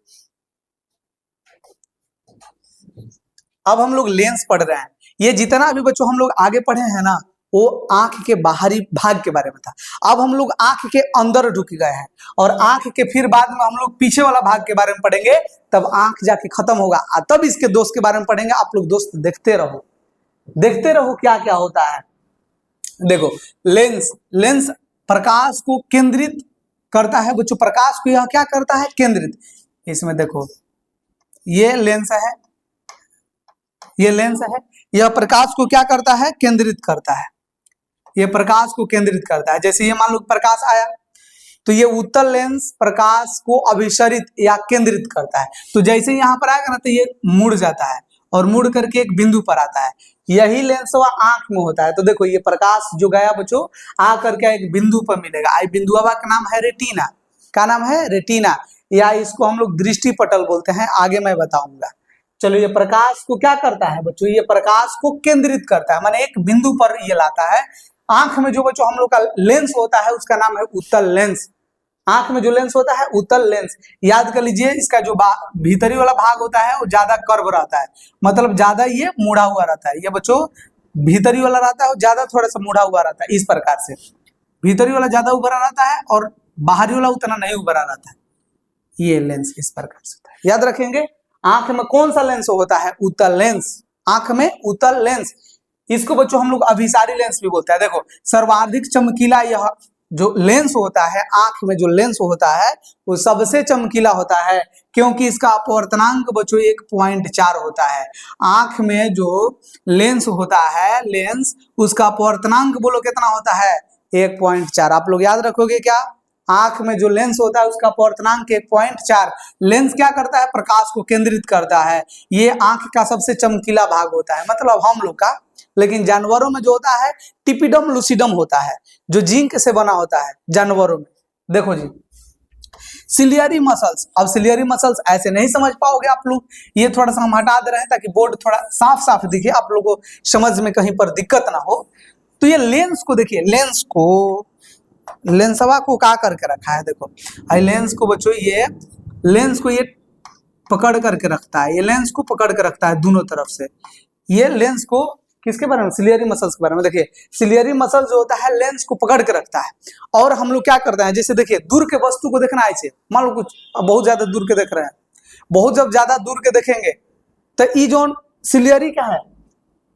अब हम लोग लेंस पढ़ रहे हैं। ये जितना भी बच्चों हम लोग आगे पढ़े हैं ना, वो आंख के बाहरी भाग के बारे में था। अब हम लोग आंख के अंदर ढुक गए हैं, और आंख के फिर बाद में हम लोग पीछे वाला भाग के बारे में पढ़ेंगे, तब आंख जाके खत्म होगा, तब इसके दोस्त के बारे में पढ़ेंगे। आप लोग दोस्त देखते रहो, देखते रहो क्या क्या होता है। देखो लेंस, लेंस प्रकाश को केंद्रित करता है बच्चों। प्रकाश को यह क्या करता है? केंद्रित। इसमें देखो ये लेंस है, ये लेंस है, यह प्रकाश को क्या करता है? केंद्रित करता है। ये प्रकाश को केंद्रित करता है। जैसे ये मान लो प्रकाश आया, तो ये उत्तल लेंस प्रकाश को अभिसरित या केंद्रित करता है। तो जैसे यहाँ पर आएगा ना, तो ये मुड़ जाता है, और मुड़ करके एक बिंदु पर आता है। यही लेंस आंख में होता है। तो देखो ये प्रकाश जो गया बच्चों, आ करके एक बिंदु पर मिलेगा। आई बिंदु का नाम है रेटिना। क्या नाम है? रेटिना, या इसको हम लोग दृष्टि पटल बोलते हैं, आगे मैं बताऊंगा। चलो ये प्रकाश को क्या करता है बच्चों? ये प्रकाश को केंद्रित करता है, माने एक बिंदु पर ये लाता है। आंख में जो बच्चों हम लोग का लेंस होता है उसका नाम है उत्तल लेंस। आंख में जो लेंस होता है उत्तल लेंस, याद कर लीजिए इसका जो भीतरी वाला भाग होता है वो ज्यादा कर्व रहता है, मतलब ज्यादा ये मुड़ा हुआ रहता है। ये बच्चों भीतरी वाला रहता है वो ज्यादा थोड़ा सा मुड़ा हुआ रहता है, इस प्रकार से भीतरी वाला ज्यादा उभरा रहता है और बाहरी वाला उतना नहीं उभरा रहता है। ये लेंस इस प्रकार से होता है, याद रखेंगे। आंख में कौन सा लेंस होता है? उत्तल लेंस। आंख में उत्तल लेंस, इसको बच्चों हम लोग अभिसारी लेंस भी बोलते हैं। देखो सर्वाधिक चमकीला यह जो लेंस होता है, आंख में जो लेंस होता है वो सबसे चमकीला होता है, क्योंकि इसका अपवर्तनांक बच्चों 1.4 होता है। आंख में जो लेंस होता है, लेंस, उसका अपवर्तनांक बोलो कितना होता है? 1.4। आप लोग याद रखोगे क्या? आंख में जो लेंस होता है उसका अपवर्तनांक 1.4। लेंस क्या करता है? प्रकाश को केंद्रित करता है। ये आंख का सबसे चमकीला भाग होता है, मतलब हम लोग का। लेकिन जानवरों में जो होता है टिपिडम लूसिडम होता है, जो जिंक से बना होता है जानवरों में। देखो जी, सिलियरी मसल्स। अब सिलियरी मसल्स ऐसे नहीं समझ पाओगे आप लोग, ये थोड़ा सा हम हटा दे रहे हैं ताकि बोर्ड थोड़ा साफ साफ दिखे, आप लोगों को समझ में कहीं पर दिक्कत ना हो। तो ये लेंस को देखिए, लेंसवा को क्या करके रखा है? देखो लेंस को बच्चों, ये लेंस को ये पकड़ करके रखता है, ये लेंस को पकड़ के रखता है दोनों तरफ से। ये लेंस को किसके बारे में? सिलियरी मसल्स के बारे में। देखिए सिलियरी मसल जो होता है लेंस को पकड़ के रखता है। और हम लोग क्या करते हैं, जैसे देखिए दूर के वस्तु को देखना, ऐसे मान लो कुछ बहुत ज्यादा दूर के देख रहे हैं, बहुत जब ज्यादा दूर के देखेंगे तो ये जो सिलियरी क्या है,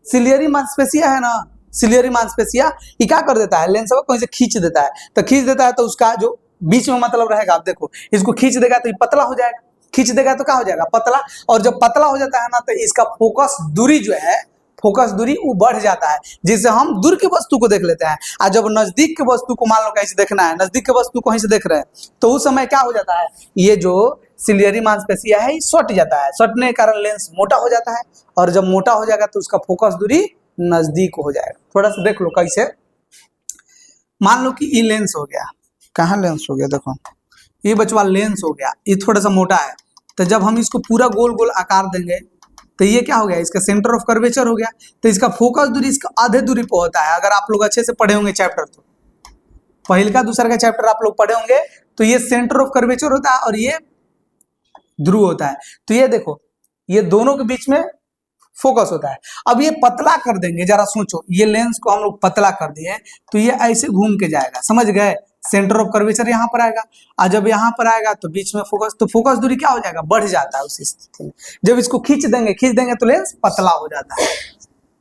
सिलियरी मांसपेशिया है ना, सिलियरी मांसपेशिया ये क्या कर देता है? लेंस को कहीं से खींच देता है। तो खींच देता है तो उसका जो बीच में मतलब रहेगा, आप देखो इसको खींच देगा तो ये पतला हो जाएगा, खींच देगा तो क्या हो जाएगा? पतला। और जब पतला हो जाता है ना तो इसका फोकस दूरी जो है, फोकस दूरी वो बढ़ जाता है, जिससे हम दूर के वस्तु को देख लेते हैं। और जब नजदीक के वस्तु को मान लो कहीं से देखना है, नजदीक के वस्तु को कहीं से देख रहे हैं, तो उस समय क्या हो जाता है? ये जो सिलियरी मांसपेशिया है ये सट जाता है, सटने के कारण लेंस मोटा हो जाता है। और जब मोटा हो जाएगा तो उसका फोकस दूरी नजदीक हो जाएगा। थोड़ा सा देख लो कैसे। मान लो कि ये लेंस हो गया, कहाँ लेंस हो गया? देखो ये बचवा लेंस हो गया, ये थोड़ा सा मोटा है। तो जब हम इसको पूरा गोल गोल आकार देंगे तो ये क्या हो गया? इसका सेंटर ऑफ कर्वेचर हो गया। तो इसका फोकस दूरी इसका आधे दूरी पे होता है। अगर आप लोग अच्छे से पढ़े होंगे चैप्टर, तो पहले का दूसरा का चैप्टर आप लोग पढ़े होंगे, तो ये सेंटर ऑफ कर्वेचर होता है और ये ध्रुव होता है। तो ये देखो, ये दोनों के बीच में फोकस होता है। अब ये पतला कर देंगे, जरा सोचो, ये लेंस को हम लोग पतला कर दिए तो ये ऐसे घूम के जाएगा, समझ गए? सेंटर ऑफ कर्वेचर यहाँ पर आएगा, और जब यहाँ पर आएगा तो बीच में फोकस, तो फोकस दूरी क्या हो जाएगा? बढ़ जाता है उस स्थिति में। जब इसको खींच देंगे तो लेंस पतला हो जाता है।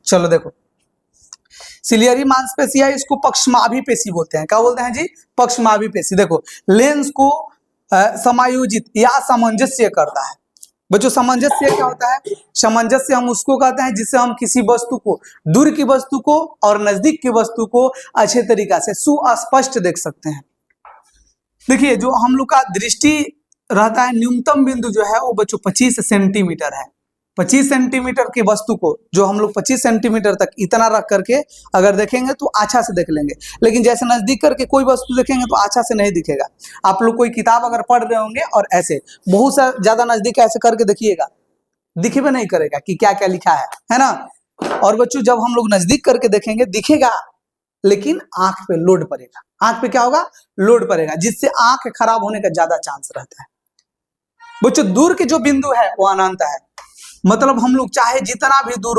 चलो देखो, सिलियरी मांसपेशिया, इसको पक्षमाभी पेशी बोलते हैं। क्या बोलते हैं जी? पक्षमाभी पेशी। देखो लेंस को समायोजित या सामंजस्य करता है। बच्चों सामंजस्य क्या होता है? सामंजस्य हम उसको कहते हैं जिससे हम किसी वस्तु को, दूर की वस्तु को और नजदीक की वस्तु को अच्छे तरीका से सुस्पष्ट देख सकते हैं। देखिए जो हम लोग का दृष्टि रहता है, न्यूनतम बिंदु जो है वो बच्चों 25 सेंटीमीटर है। 25 सेंटीमीटर की वस्तु को जो हम लोग 25 सेंटीमीटर तक इतना रख करके अगर देखेंगे तो अच्छा से देख लेंगे, लेकिन जैसे नजदीक करके कोई वस्तु देखेंगे तो अच्छा से नहीं दिखेगा। आप लोग कोई किताब अगर पढ़ रहे होंगे और ऐसे बहुत सा ज्यादा नजदीक ऐसे करके देखिएगा, दिखे भी नहीं करेगा कि क्या क्या लिखा है ना। और बच्चों जब हम लोग नजदीक करके देखेंगे दिखेगा, लेकिन आंख पे लोड पड़ेगा। आंख पे क्या होगा? लोड पड़ेगा, जिससे आंख खराब होने का ज्यादा चांस रहता है। बच्चों दूर के जो बिंदु है वो अनंत है, मतलब हम लोग चाहे जितना भी दूर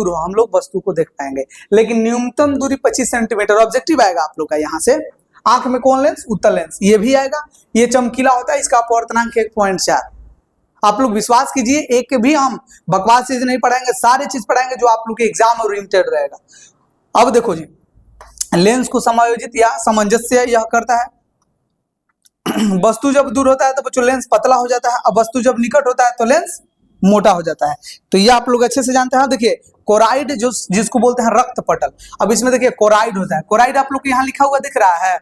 हो हम लोग वस्तु को देख पाएंगे, लेकिन न्यूनतम दूरी 25 सेंटीमीटर ऑब्जेक्टिव आएगा आप लोग का। यहाँ से आंख में कौन लेंस? उत्तल लेंस। ये भी आएगा, ये चमकीला होता है, इसका अपवर्तनांक 1.4। आप लोग विश्वास कीजिए, एक भी हम बकवास चीज नहीं पढ़ाएंगे, सारे चीज पढ़ाएंगे जो आप लोग के एग्जाम ओरिएंटेड रहेगा। अब देखो जी, लेंस को समायोजित या सामंजस्य यह करता है। वस्तु जब दूर होता है तो बच्चों लेंस पतला हो जाता है, अब वस्तु जब निकट होता है तो लेंस मोटा हो जाता है। तो ये आप लोग अच्छे से जानते हैं। देखिए कोराइड जो जिसको बोलते हैं रक्त पटल, अब इसमें देखिए कोराइड होता है। कोराइड आप लोग को यहाँ लिखा हुआ दिख रहा है,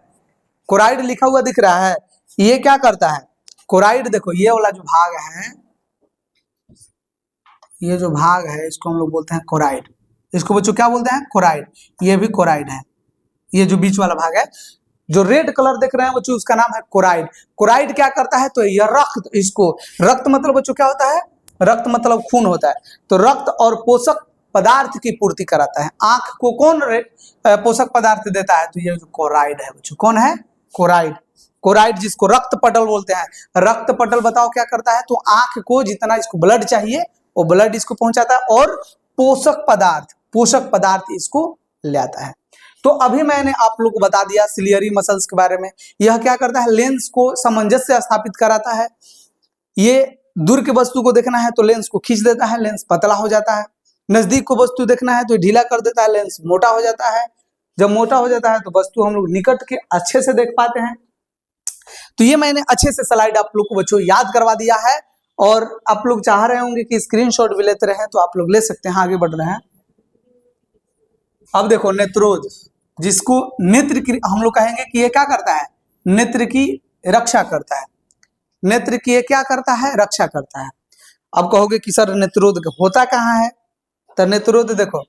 कोराइड लिखा हुआ दिख रहा है। ये क्या करता है? कोराइड देखो, ये वाला जो भाग है, ये जो भाग है इसको हम लोग बोलते हैं कोराइड। इसको बच्चों क्या बोलते हैं? कोराइड। ये भी कोराइड है, ये जो बीच वाला भाग है, जो रेड कलर देख रहे हैं बच्चों, उसका नाम है कोराइड। कोराइड क्या करता है? तो यह रक्त, इसको रक्त मतलब बच्चों क्या होता है? रक्त मतलब खून होता है। तो रक्त और पोषक पदार्थ की पूर्ति कराता है। आंख को कौन पोषक पदार्थ देता है? तो ये जो कोराइड है बच्चों, कौन है? कोराइड। कोराइड जिसको रक्त पटल बोलते हैं। रक्त पटल बताओ क्या करता है? तो आंख को जितना इसको ब्लड चाहिए वो ब्लड इसको पहुंचाता है और पोषक पदार्थ इसको ले आता है। तो अभी मैंने आप लोग को बता दिया सिलियरी मसल्स के बारे में। यह क्या करता है? लेंस को सामंजस्य स्थापित कराता है। ये दूर के वस्तु को देखना है तो लेंस को खींच देता है, लेंस पतला हो जाता है। नजदीक को वस्तु देखना है तो ढीला कर देता है, लेंस मोटा हो जाता है। जब मोटा हो जाता है तो वस्तु हम लोग निकट के अच्छे से देख पाते हैं। तो ये मैंने अच्छे से स्लाइड आप लोग को बच्चों याद करवा दिया है, और आप लोग चाह रहे होंगे कि स्क्रीनशॉट भी लेते रहे, तो आप लोग ले सकते हैं। आगे बढ़ रहे हैं। अब देखो नेत्रोज, जिसको नेत्र की हम लोग कहेंगे कि ये क्या करता है? नेत्र की रक्षा करता है। नेत्र की ये क्या करता है? रक्षा करता है। अब कहोगे कि सर नेत्रोध होता कहाँ है? तो नेत्रोध देखो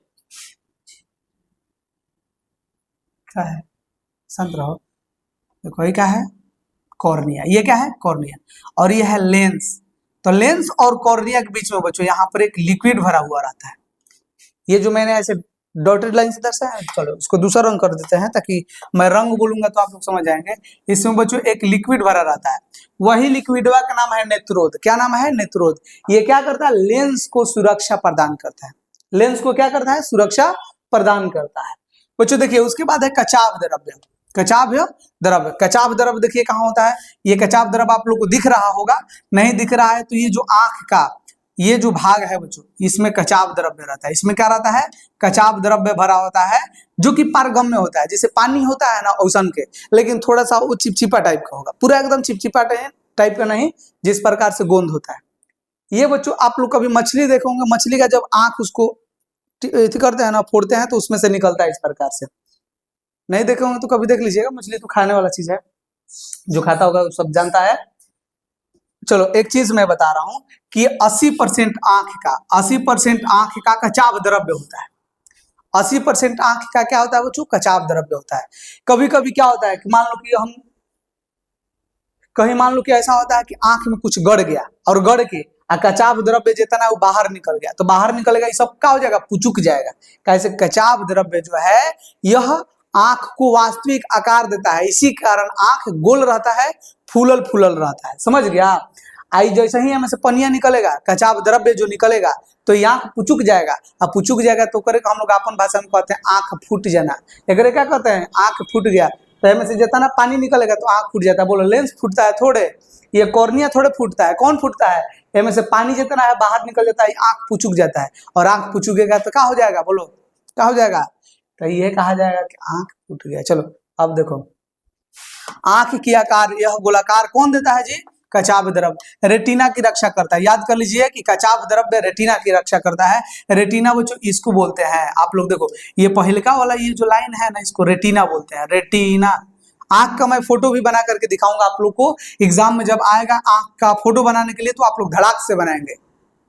क्या है, शांत रहो। देखो ये क्या है? कॉर्निया। ये क्या है? कॉर्निया। और ये है लेंस। तो लेंस और कॉर्निया के बीच में बच्चों यहाँ पर एक लिक्विड भरा हुआ रहता है। ये जो मैंने ऐसे डॉटेड लाइन से दर्शाया है, चलो इसको दूसरा रंग कर देते हैं ताकि मैं रंग बोलूंगा तो आप लोग समझ जाएंगे। इसमें बच्चों एक लिक्विड भरा रहता है, वही लिक्विडवा का नाम है नेत्रोध। क्या नाम है? नेत्रोध। ये क्या करता है? लेंस को सुरक्षा प्रदान करता है। लेंस को क्या करता है? सुरक्षा प्रदान करता है बच्चों। देखिए उसके बाद है कचाव द्रव्य। कचाव द्रव्य, कचाव द्रव्य देखिए कहाँ होता है? ये कचाव द्रव्य आप लोग को दिख रहा होगा, नहीं दिख रहा है तो ये जो आंख का ये जो भाग है बच्चों, इसमें कचाव द्रव्य रहता है। इसमें क्या रहता है? कचाव द्रव्य भरा होता है, जो कि पारगम्य होता है। जैसे पानी होता है ना ओशन के, लेकिन थोड़ा सा वो चिपचिपा टाइप का होगा, पूरा एकदम चिपचिपा टाइप का नहीं, जिस प्रकार से गोंद होता है। ये बच्चों आप लोग कभी मछली देखे होंगे, मछली का जब आंख उसको करते हैं ना, फोड़ते हैं तो उसमें से निकलता है इस प्रकार से। नहीं देखे होंगे तो कभी देख लीजिएगा। मछली तो खाने वाला चीज है, जो खाता होगा वो सब जानता है। चलो एक चीज मैं बता रहा हूं कि 80% आंख का कचाव द्रव्य होता है। 80% आंख का क्या होता है बच्चों? कचाव द्रव्य होता है। कभी कभी क्या होता है कि मान लो कि ऐसा होता है कि आंख में कुछ गड़ गया, और गड़ के कचाव द्रव्य जितना वो बाहर निकल गया, तो बाहर निकलेगा, ये सब क्या हो जाएगा? पुचुक जाएगा। कैसे? कचाव द्रव्य जो है यह आंख को वास्तविक आकार देता है, इसी कारण आंख गोल रहता है, फूलल फूलल रहता है। समझ गया? आई जैसे ही हमें से पनिया निकलेगा, कचाव द्रव्य जो निकलेगा, तो ये आंख पुचुक जाएगा। अब पुचुक जाएगा तो करे हम लोग अपन भाषा में कहते हैं आंख फूट जाना। एकरे क्या कहते हैं? आंख फूट गया। तो हमें से जितना पानी निकलेगा तो आंख फूट जाता है। बोलो लेंस फूटता है थोड़े, ये कॉर्निया थोड़े फूटता है। कौन फूटता है? हमें से पानी जितना है बाहर निकल जाता है, आंख पुचुक जाता है। और आंख पुचुकेगा तो क्या हो जाएगा? बोलो क्या हो जाएगा? तो ये कहा जाएगा कि आंख फूट गया। चलो अब देखो, आंख की आकार यह गोलाकार कौन देता है जी? कचाव द्रव्य। रेटिना की रक्षा करता है। याद कर लीजिए कि कचाव द्रव्य रेटिना की रक्षा करता है। रेटिना वो जो इसको बोलते हैं, आप लोग देखो ये पहलका वाला ये जो लाइन है ना, इसको रेटिना बोलते हैं। रेटिना। आंख का मैं फोटो भी बना करके दिखाऊंगा आप लोग को। एग्जाम में जब आएगा आंख का फोटो बनाने के लिए तो आप लोग धड़ाक से बनाएंगे,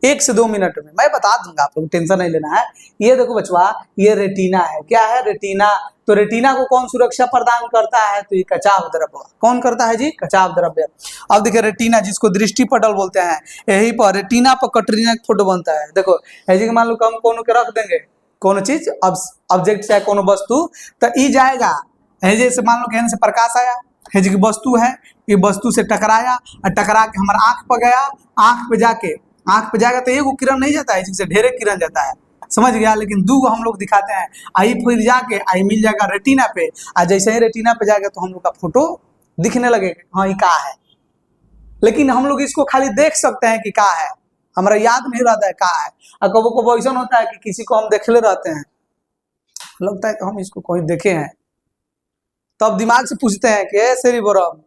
1 से 2 मिनट में मैं बता दूंगा, आप लोग टेंशन नहीं लेना है। ये देखो बचवा, ये रेटिना है। क्या है? रेटिना। तो रेटिना को कौन सुरक्षा प्रदान करता है? तो ये कचाव द्रव्य। कौन करता है जी? कचाव द्रव्य। अब देखिए रेटिना, जिसको दृष्टि पटल बोलते हैं, यही पर रेटिना पर कटरीना का फोटो बनता है। देखो ऐसे कि मान लो हम कोनो के रख देंगे कोनो चीज, ऑब्जेक्ट चाहे कोनो वस्तु, तो ई जाएगा। जैसे मान लो कि से प्रकाश आया, है जी वस्तु है, ये वस्तु से टकराया और टकरा के हमारा आंख पर गया, आंख पे जाएगा तो एगो किरण नहीं जाता है, जिससे ढेरे किरण जाता है। समझ गया? लेकिन 2 हम लोग दिखाते हैं। आई फिर जाके आई मिल जाएगा रेटिना पे, और जैसे ही रेटिना पे जाएगा तो हम लोग का फोटो दिखने लगेगा, हाँ ये क्या है। लेकिन हम लोग इसको खाली देख सकते हैं कि क्या है, हमारा याद नहीं रहता है क्या है। और कबो कबो ऐसा होता है कि किसी को हम देखले रहते हैं, लगता है कि हम इसको कहीं देखे हैं, तब दिमाग से पूछते हैं कि सेरी बरम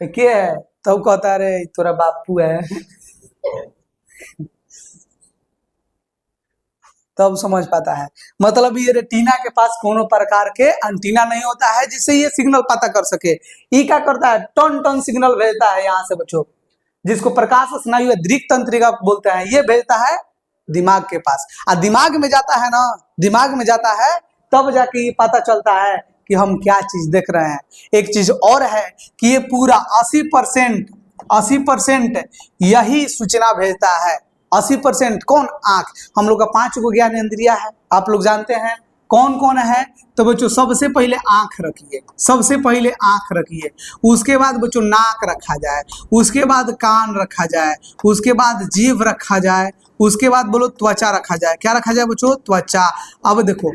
के है, तब कहता है अरे तोरा बापू है। तब समझ पाता है। मतलब ये रेटिना के पास कोनो प्रकार के एंटीना नहीं होता है जिससे ये सिग्नल पता कर सके। ये क्या करता है? टन टन सिग्नल भेजता है यहाँ से बच्चों, जिसको प्रकाश स्नायु दृक तंत्रिका बोलते हैं। ये भेजता है दिमाग के पास, और दिमाग में जाता है ना, दिमाग में जाता है तब जाके ये पता चलता है कि हम क्या चीज देख रहे हैं। एक चीज और है कि ये पूरा 80% यही सूचना भेजता है। 80% कौन? आंख। हम लोग का 5 गो ज्ञान इंद्रिया है, आप लोग जानते हैं कौन कौन है। तो बच्चों सबसे पहले आंख रखिए, सबसे पहले आंख रखिए, उसके बाद बच्चों नाक रखा जाए, उसके बाद कान रखा जाए, उसके बाद जीभ रखा जाए, उसके बाद बोलो त्वचा रखा जाए। क्या रखा जाए बच्चों? त्वचा। अब देखो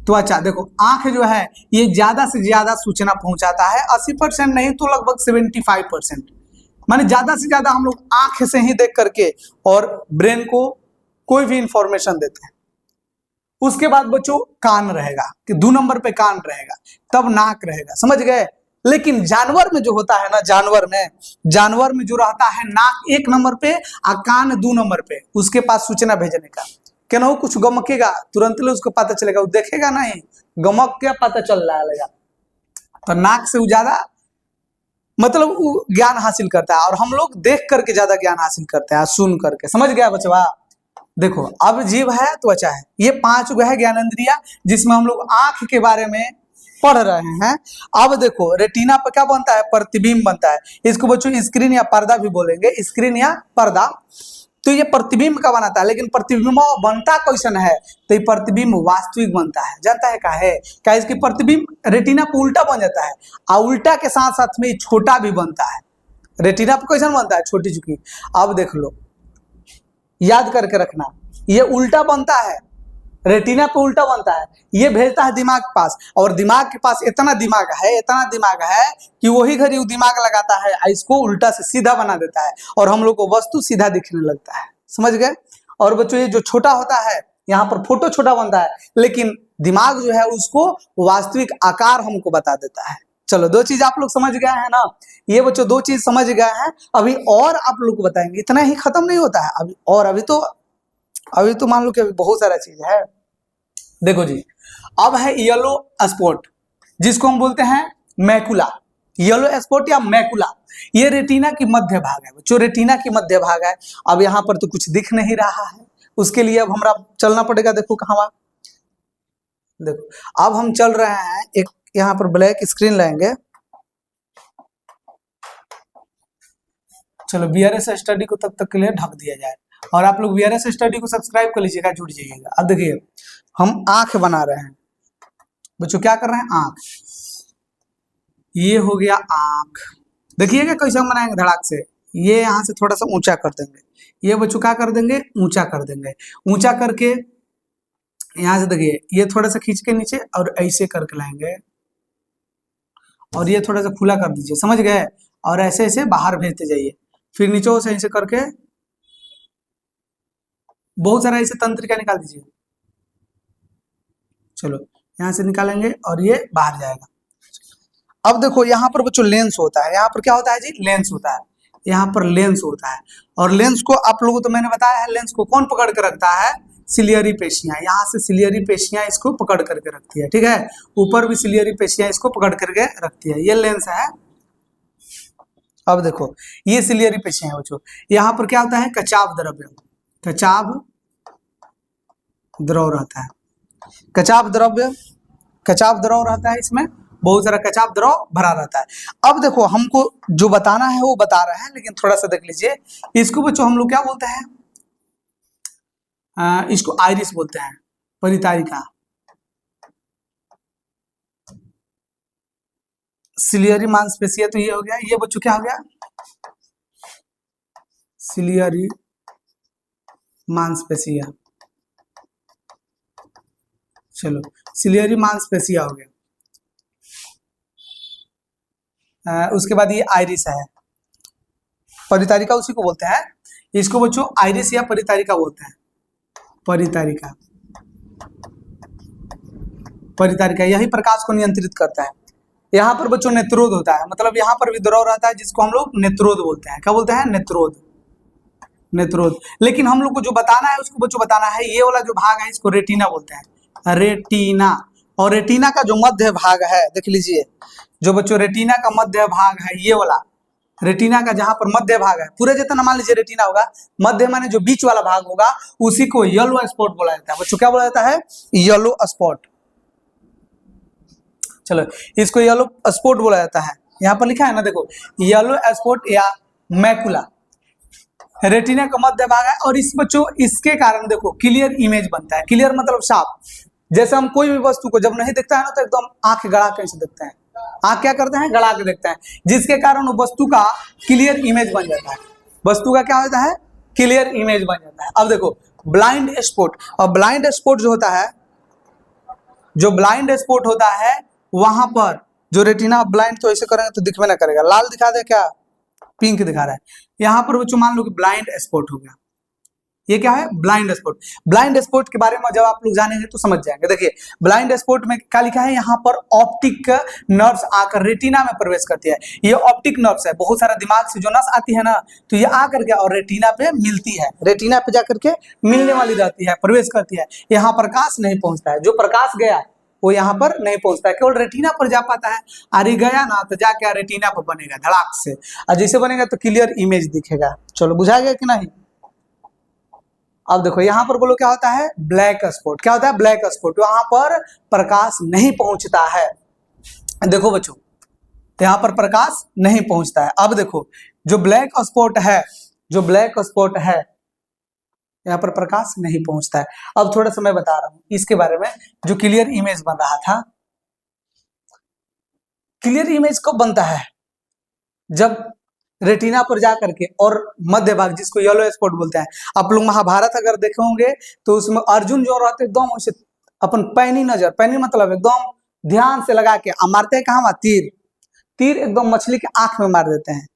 त्वचा, देखो आंख जो है ये ज्यादा से ज्यादा सूचना पहुंचाता है, 80% नहीं तो लगभग 75%, माने ज्यादा से ज्यादा हम लोग आंख से ही देख करके और ब्रेन को कोई भी इंफॉर्मेशन देते हैं। उसके बाद बच्चों कान रहेगा, कि 2 नंबर पे कान रहेगा, तब नाक रहेगा, समझ गए। लेकिन जानवर में जो होता है ना, जानवर में जो रहता है नाक 1 नंबर पे और कान 2 नंबर पे, उसके पास सूचना भेजने का। क्या हो, कुछ गमकेगा तुरंत ले उसको पता चलेगा, वो देखेगा नहीं, गमक क्या पता चल रहा है। तो नाक से वो ज्यादा मतलब वो ज्ञान हासिल करता है, और हम लोग देख करके ज्यादा ज्ञान हासिल करते हैं, सुन करके। समझ गया बचवा? देखो अब जीभ है, त्वचा है, ये 5 गो है ज्ञानेंद्रिया, जिसमें हम लोग आंख के बारे में पढ़ रहे हैं। अब देखो रेटिना पर क्या बनता है? प्रतिबिंब बनता है। इसको बच्चों स्क्रीन या पर्दा भी बोलेंगे, स्क्रीन या पर्दा। तो ये प्रतिबिंब का बनाता है, लेकिन प्रतिबिंब बनता कैसन है? तो ये प्रतिबिंब वास्तविक बनता है। जानता है क्या इसकी प्रतिबिंब रेटिना पर उल्टा बन जाता है, और उल्टा के साथ साथ में छोटा भी बनता है। रेटिना पर कैसन बनता है? छोटी चुकी। अब देख लो, याद करके रखना, ये उल्टा बनता है, रेटिना पे उल्टा बनता है, ये भेजता है दिमाग के पास, और दिमाग के पास इतना दिमाग है कि वही घड़ी वो दिमाग लगाता है, इसको उल्टा से सीधा बना देता है, और हम लोग को वस्तु सीधा दिखने लगता है। समझ गए? और बच्चों ये जो छोटा होता है, यहाँ पर फोटो छोटा बनता है, लेकिन दिमाग जो है उसको वास्तविक आकार हमको बता देता है। चलो 2 चीज आप लोग समझ गए हैं ना, ये बच्चों 2 चीज समझ गए हैं। अभी और आप लोग को बताएंगे, इतना ही खत्म नहीं होता है अभी, और अभी तो मान लो कि अभी बहुत सारा चीज है। देखो जी, अब है येलो स्पॉट, जिसको हम बोलते हैं मैकुला। येलो स्पॉट या मैकुला, ये रेटिना की मध्य भाग है बच्चों, रेटिना की मध्य भाग है। अब यहाँ पर तो कुछ दिख नहीं रहा है, उसके लिए अब हमारा चलना पड़ेगा। देखो कहाँ, देखो अब हम चल रहे हैं, एक यहाँ पर ब्लैक स्क्रीन लेंगे। चलो वीआरएस स्टडी को तब तक के लिए ढक दिया जाए, और आप लोग वीआरएस स्टडी को सब्सक्राइब कर लीजिएगा, जुड़ जाइएगा। अब देखिए हम आंख बना रहे हैं बच्चों, क्या कर रहे हैं? आंख। ये हो गया आंख, देखिएगा कैसे हम बनाएंगे धड़ाक से। ये यहाँ से थोड़ा सा ऊंचा कर देंगे, ये बच्चों क्या कर देंगे? ऊंचा कर देंगे। ऊंचा करके यहाँ से देखिए, ये थोड़ा सा खींच के नीचे और ऐसे करके लाएंगे, और ये थोड़ा सा खुला कर दीजिए, समझ गए? और ऐसे ऐसे बाहर भेजते जाइए, फिर नीचे से ऐसे करके बहुत सारा ऐसे तंत्रिका निकाल दीजिए। चलो यहाँ से निकालेंगे और ये बाहर जाएगा। अब देखो यहाँ पर बच्चों लेंस होता है, यहाँ पर क्या होता है जी? लेंस होता है, यहाँ पर लेंस होता है। और लेंस को आप लोगों को तो मैंने बताया है, लेंस को कौन पकड़ कर रखता है? सिलियरी पेशियां। यहाँ से सिलियरी पेशियां इसको पकड़ करके रखती है, ठीक है। ऊपर भी सिलियरी पेशियां इसको पकड़ करके रखती है, ये लेंस है। अब देखो ये सिलियरी पेशियां है बच्चों, यहाँ पर क्या होता है? कचाव द्रव्य, कचाव द्रव रहता है, कचाव द्रव रहता है, इसमें बहुत सारा कचाव द्रव भरा रहता है। अब देखो हमको जो बताना है वो बता रहे हैं, लेकिन थोड़ा सा देख लीजिए। इसको बच्चों हम लोग क्या बोलते हैं? इसको आइरिस बोलते हैं, परितारिका। सिलियरी मांसपेशिया तो ये हो गया, ये बच्चों क्या हो गया? सिलियरी मांसपेशिया। चलो सिलियरी मांसपेशिया हो गया। उसके बाद ये आइरिस है, परितारिका उसी को बोलते हैं। इसको बच्चों आइरिस या परितारिका बोलते हैं, परितारिका। परितारिका यही प्रकाश को नियंत्रित करता है। यहाँ पर बच्चों नेत्रोद होता है, मतलब यहाँ पर भी द्रव रहता है, जिसको हम लोग नेत्रोद बोलते हैं। क्या बोलते हैं? नेत्रोद, नेत्रोद। लेकिन हम लोग को जो बताना है उसको बच्चों बताना है, ये वाला जो भाग है इसको रेटिना बोलते हैं, रेटिना। और रेटिना का जो मध्य भाग है, देख लीजिए, जो बच्चों रेटिना का मध्य भाग है ये वाला, रेटिना का जहां पर मध्य भाग है, पूरे जितना मान लीजिए रेटिना होगा, मध्य माने जो बीच वाला भाग होगा, उसी को येलो स्पॉट बोला जाता है बच्चों। क्या बोला जाता है? Yellow spot. चलो इसको येलो स्पॉट बोला जाता है। यहाँ पर लिखा है ना, देखो येलो स्पॉट या मैकुला, रेटिना का मध्य भाग है, और इस बच्चों इसके कारण देखो क्लियर इमेज बनता है। क्लियर मतलब साफ। जैसे हम कोई भी वस्तु को जब नहीं देखता है ना तो एकदम आंख गड़ा के ऐसे देखते हैं, आंख क्या करते हैं, गड़ा के देखते हैं, जिसके कारण वो वस्तु का क्लियर इमेज बन जाता है। वस्तु का क्या होता है, क्लियर इमेज बन जाता है। अब देखो ब्लाइंड स्पॉट, और ब्लाइंड स्पॉट जो होता है, जो ब्लाइंड स्पॉट होता है वहां पर जो रेटिना ब्लाइंड, तो ऐसे करेंगे तो दिखने ना करेगा, लाल दिखा दे क्या, पिंक दिखा रहा है। यहां पर बच्चों मान लो कि ब्लाइंड स्पॉट हो गया, ये क्या है, ब्लाइंड स्पॉट। ब्लाइंड स्पॉट के बारे में जब आप लोग जानेंगे तो समझ जाएंगे। देखिए ब्लाइंड स्पॉट में क्या लिखा है, यहाँ पर ऑप्टिक नर्व्स आकर रेटिना में प्रवेश करती है। ये ऑप्टिक नर्व्स है, बहुत सारा दिमाग से जो नस आती है ना, तो ये आकर के और रेटिना पे मिलती है, रेटिना पे जाकर के मिलने वाली रहती है, प्रवेश करती है। यहाँ प्रकाश नहीं पहुंचता है, जो प्रकाश गया वो यहाँ पर नहीं पहुंचता है, केवल रेटिना पर जा पाता है। अरे गया ना तो जाके रेटिना पर बनेगा धड़ाक से, और जैसे बनेगा तो क्लियर इमेज दिखेगा। चलो बुझा गया कि नहीं। अब देखो यहाँ पर बोलो क्या होता है, ब्लैक स्पॉट। क्या होता है, ब्लैक स्पॉट, वहां पर प्रकाश नहीं पहुंचता है। देखो बच्चों, तो यहाँ पर प्रकाश नहीं पहुंचता है। अब देखो जो ब्लैक स्पॉट है, जो ब्लैक स्पॉट है यहाँ पर प्रकाश नहीं पहुंचता है। अब थोड़ा सा मैं बता रहा हूं इसके बारे में, जो क्लियर इमेज बन रहा था। क्लियर इमेज कब बनता है, जब रेटिना पर जा करके और मध्य भाग, जिसको येलो स्पॉट बोलते हैं। आप लोग महाभारत अगर देखे होंगे तो उसमें अर्जुन जो रहते एकदम ऐसे अपन पैनी नजर, पैनी मतलब एकदम ध्यान से लगा के मारते हैं, कहाँ, तीर, तीर एकदम मछली के आंख में मार देते हैं,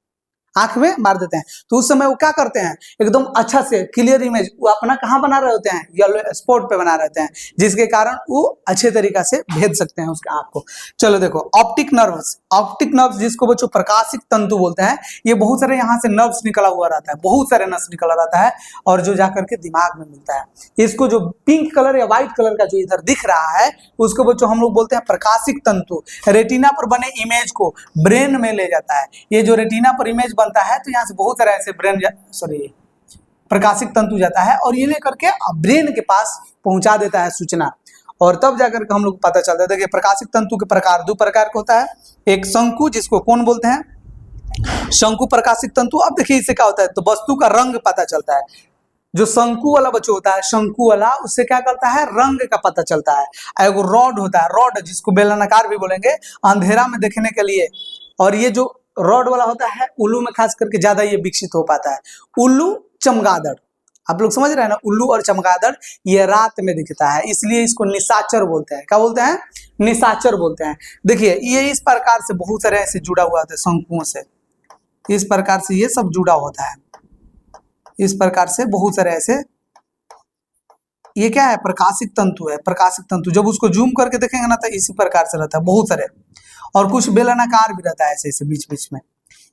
आंख में मार देते हैं। तो उस समय वो क्या करते हैं, एकदम अच्छा से क्लियर इमेज वो अपना कहाँ बना रहे होते हैं, येलो स्पॉट पे बना रहते हैं, जिसके कारण वो अच्छे तरीका से भेज सकते हैं उसके आंख को। चलो देखो ऑप्टिक नर्व्स, ऑप्टिक नर्व्स जिसको बच्चों प्रकाशिक तंतु बोलते हैं, ये बहुत सारे यहाँ से नर्व्स निकला हुआ रहता है, बहुत सारे नर्व्स निकला रहता है, और जो जाकर के दिमाग में मिलता है। इसको जो पिंक कलर या व्हाइट कलर का जो इधर दिख रहा है, उसको बच्चों हम लोग बोलते हैं प्रकाशिक तंतु। रेटिना पर बने इमेज को ब्रेन में ले जाता है। ये जो रेटिना पर इमेज बनता है तो यहाँ से बहुत सारे ऐसे प्रकाशिक तंतु जाता है, और ये लेकर के ब्रेन के पास पहुंचा देता है सूचना, और तब जाकर के हम लोग पता चलता है। देखिए प्रकाशिक तंतु के प्रकार दो प्रकार का होता है, एक शंकु, जिसको कौन बोलते हैं, शंकु प्रकाशिक तंतु। अब देखिए इससे क्या होता है, तो वस्तु का रंग पता चलता है। जो शंकु वाला बच्चों होता है, शंकु वाला, उससे क्या करता है, रंग का पता चलता है। एगो रॉड होता है, रॉड जिसको बेलनाकार भी बोलेंगे, अंधेरा में देखने के लिए। और ये जो रॉड वाला होता है, उल्लू में खास करके ज्यादा ये विकसित हो पाता है। उल्लू, चमगादड़, आप लोग समझ रहे हैं ना, उल्लू और चमगादड़ ये रात में दिखता है, इसलिए इसको निशाचर बोलते हैं। क्या बोलते हैं, निशाचर बोलते हैं। देखिए ये इस प्रकार से बहुत सारे ऐसे जुड़ा हुआ होता है, शंकुओं से इस प्रकार से ये सब जुड़ा होता है, इस प्रकार से बहुत सारे ऐसे, ये क्या है, प्रकाशिक तंतु है, प्रकाशिक तंतु। जब उसको जूम करके देखेंगे ना तो इसी प्रकार से रहता है, बहुत सारे, और कुछ बेलनाकार भी रहता है ऐसे ऐसे बीच बीच में।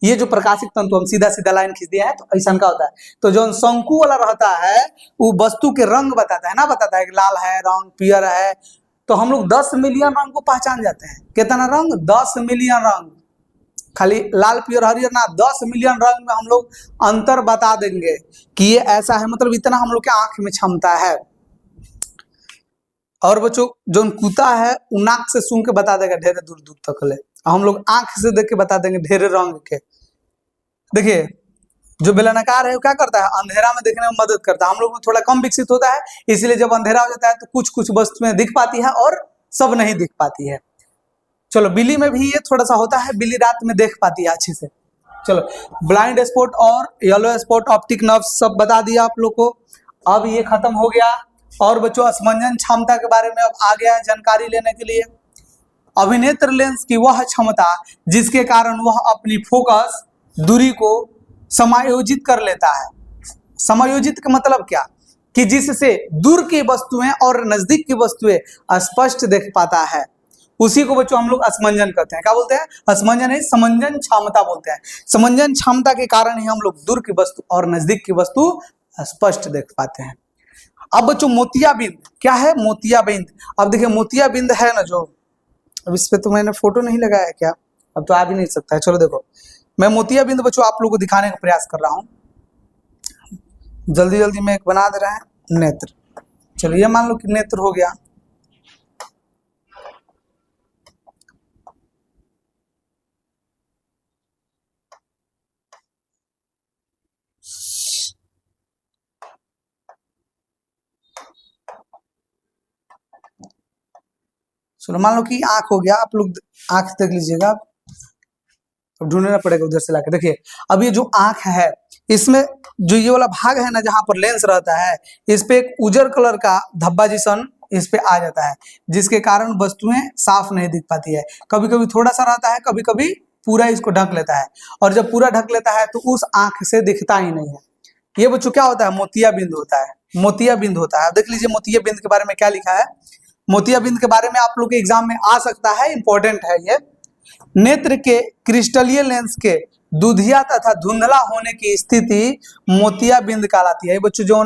ये जो प्रकाशिक तंतु हम सीधा सीधा लाइन खींच दिया है तो ऐसा का होता है। तो जो शंकु वाला रहता है वो वस्तु के रंग बताता है ना, बताता है कि लाल है रंग, पियर है, तो हम लोग 10 मिलियन रंग को पहचान जाते हैं। कितना रंग, 10 मिलियन रंग, खाली लाल पियर हरियर ना, 10 मिलियन रंग में हम लोग अंतर बता देंगे कि ये ऐसा है, मतलब इतना हम लोग के आंख में क्षमता है। और बच्चों जो कुत्ता है वो नाक से सूंघ के बता देगा ढेरे दूर दूर तक ले, हम लोग आंख से देख के बता देंगे ढेरे रंग के। देखिए जो बेलनाकार है वो क्या करता है, अंधेरा में देखने में मदद करता है। हम लोग में थोड़ा कम विकसित होता है, इसलिए जब अंधेरा हो जाता है तो कुछ कुछ वस्तुएं दिख पाती है और सब नहीं दिख पाती है। चलो बिल्ली में भी ये थोड़ा सा होता है, बिल्ली रात में देख पाती है अच्छे से। चलो ब्लाइंड स्पॉट और येलो स्पॉट, ऑप्टिक नर्व सब बता दिया आप लोग को। अब ये खत्म हो गया। और बच्चों स्मंजन क्षमता के बारे में अब आ गया है जानकारी लेने के लिए। अभिनेत्र लेंस की वह क्षमता जिसके कारण वह अपनी फोकस दूरी को समायोजित कर लेता है। समायोजित का मतलब क्या, कि जिससे दूर की वस्तुएं और नजदीक की वस्तुएं स्पष्ट देख पाता है, उसी को बच्चों हम लोग स्मंजन करते हैं। क्या बोलते हैं, स्मंजन है, समंजन क्षमता बोलते हैं। समंजन क्षमता के कारण ही हम लोग दूर की वस्तु और नजदीक की वस्तु स्पष्ट देख पाते हैं। अब बच्चों मोतियाबिंद क्या है, मोतियाबिंद। अब देखिए मोतियाबिंद है ना जो, अब इस पे तो मैंने फोटो नहीं लगाया क्या, अब तो आ भी नहीं सकता है। चलो देखो मैं मोतियाबिंद बच्चों आप लोगों को दिखाने का प्रयास कर रहा हूँ, जल्दी जल्दी में एक बना दे रहा है नेत्र। चलो ये मान लो कि नेत्र हो गया। चलो मान लो कि आंख हो गया, आप लोग आंख देख लीजिएगा, अब ढूंढना पड़ेगा उधर से लाके। देखिए अब ये जो आंख है, इसमें जो ये वाला भाग है ना जहां पर लेंस रहता है, इस पे एक उजर कलर का धब्बा जिसन इस पे आ जाता है, जिसके कारण वस्तुएं साफ नहीं दिख पाती है। कभी कभी थोड़ा सा रहता है, कभी कभी पूरा इसको ढक लेता है, और जब पूरा ढक लेता है तो उस आंख से दिखता ही नहीं है। ये बच्चों क्या होता है, मोतियाबिंद होता है, मोतियाबिंद होता है। देख लीजिए मोतियाबिंद के बारे में क्या लिखा है। मोतियाबिंद के बारे में आप लोग के एग्जाम में आ सकता है, इंपॉर्टेंट है ये। नेत्र के क्रिस्टलीय लेंस के दुधिया तथा धुंधला होने की स्थिति मोतियाबिंद कहलाती है। बच्चों जो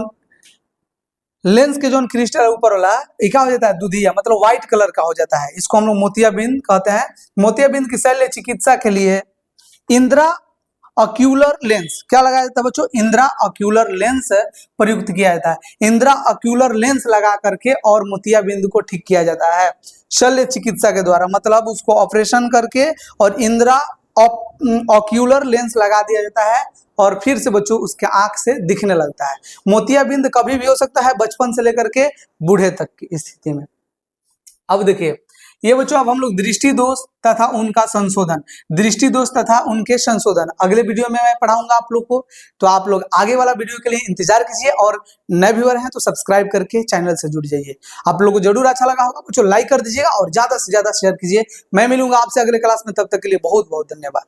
लेंस के जो क्रिस्टल ऊपर वाला ये क्या हो जाता है, दुधिया मतलब व्हाइट कलर का हो जाता है, इसको हम लोग मोतियाबिंद कहते हैं। मोतियाबिंद की शल्य चिकित्सा के लिए इंद्रा ऑक्यूलर लेंस क्या लगाया जाता है बच्चों, इंद्रा ऑक्यूलर लेंस प्रयुक्त किया जाता है। इंद्रा ऑक्यूलर लेंस लगा करके और मोतियाबिंद को ठीक किया जाता है शल्य चिकित्सा के द्वारा, मतलब उसको ऑपरेशन करके और इंद्रा ऑक्यूलर लेंस लगा दिया जाता है और फिर से बच्चों उसके आंख से दिखने लगता है। मोतियाबिंद कभी भी हो सकता है, बचपन से लेकर के बूढ़े तक की स्थिति में। अब देखिए ये बच्चों अब हम लोग दृष्टि दोष तथा उनका संशोधन, दृष्टि दोष तथा उनके संशोधन अगले वीडियो में मैं पढ़ाऊंगा आप लोग को। तो आप लोग आगे वाला वीडियो के लिए इंतजार कीजिए, और नए व्यूअर हैं तो सब्सक्राइब करके चैनल से जुड़ जाइए। आप लोगों को जरूर अच्छा लगा होगा बच्चों, लाइक कर दीजिएगा और ज्यादा से ज्यादा शेयर कीजिए। मैं मिलूंगा आपसे अगले क्लास में, तब तक के लिए बहुत बहुत धन्यवाद।